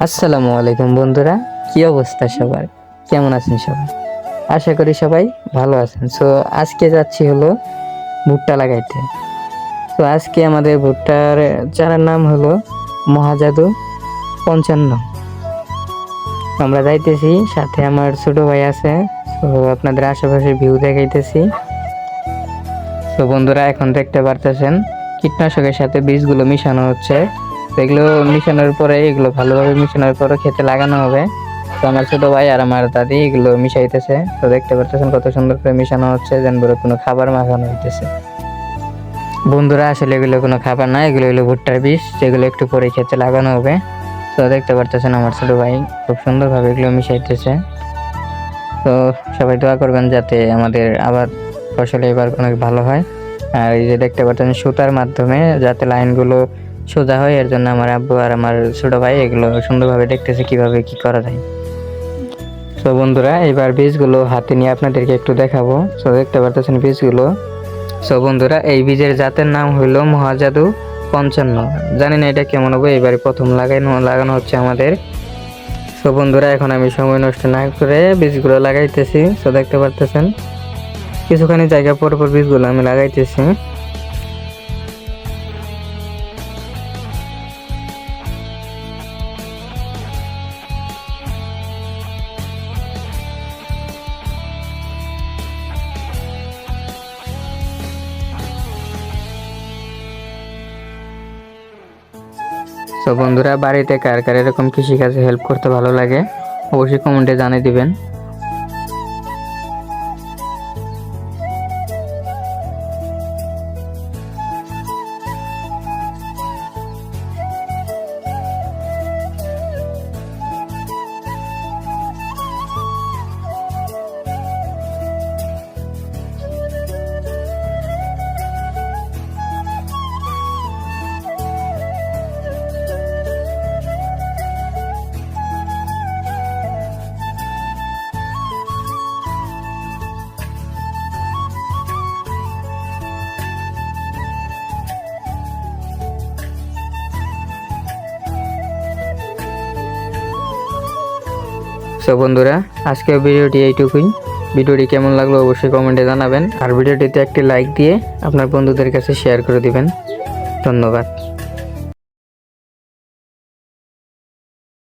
আসসালামু আলাইকুম বন্ধুরা, কি অবস্থা সবার? কেমন আছেন সবাই? আশা করি সবাই ভালো আছেন। সো আজকে যাচ্ছি হলো ভুট্টা লাগাইতে। তো আজকে আমাদের ভুট্টার চারার নাম হলো মহাজাদু 55। আমরা যাইতেছি, সাথে আমার ছোট ভাই আছে। তো আপনাদের আশেপাশের ভিউ দেখাইতেছি। তো বন্ধুরা, এখন দেখতে পারতেছেন কীটনাশকের সাথে বীজগুলো মিশানো হচ্ছে। এগুলো মিশানোর পরে, এগুলো ভালোভাবে মিশানোর পরে খেতে লাগানো হবে। তো আমার ছোট ভাই আর আমার দাদি এগুলো মিশাইতেছে। তো দেখতে পারতেছেন কত সুন্দর করে মিশানো হচ্ছে, যেন বড় কোনো খাবার মাখানো হইতেছে। বন্ধুরা, আসলে এগুলো কোনো খাবার না, এগুলো হলো ভুট্টার বীজ, যেগুলো একটু পরে খেতে লাগানো হবে। তো দেখতে পারতেছেন আমার ছোট ভাই খুব সুন্দরভাবে এগুলো মিশাইতেছে। তো সবাই দোয়া করবেন যাতে আমাদের আবাদ ফসলে এবার অনেক ভালো হয়। আর এই যে দেখতে পাচ্ছেন সুতার মাধ্যমে যাতে লাইনগুলো সোজা হয়, এর জন্য আমার আব্বু আর আমার ছোট ভাই এগুলো সুন্দরভাবে দেখতেছে কিভাবে কি করা যায়। তো বন্ধুরা, এবার বীজগুলো হাতে নিয়ে আপনাদেরকে একটু দেখাবো। তো দেখতে পাচ্ছেন বীজগুলো। তো বন্ধুরা, এই বীজের জাতের নাম হইলো মহাজাদু 55। জানি না এটা কেমন হবে, এবারে প্রথম লাগানো হচ্ছে আমাদের। তো বন্ধুরা, এখন আমি সময় নষ্ট না করে বীজগুলো লাগাইতেছি। তো দেখতে পারতেছেন কিছুখানি জায়গা পর পর বীজগুলো আমি লাগাইতেছি। তো বন্ধুরা, বাড়িতে কার কার এরকম কৃষিকাজে হেল্প করতে ভালো লাগে অবশ্যই কমেন্টে জানিয়ে দিবেন। সো বন্ধুরা, আজকের ভিডিওটি এইটুকুই। ভিডিওটি কেমন লাগলো অবশ্যই কমেন্টে জানাবেন, আর ভিডিওটিতে একটি লাইক দিয়ে আপনার বন্ধুদের কাছে শেয়ার করে দিবেন। ধন্যবাদ।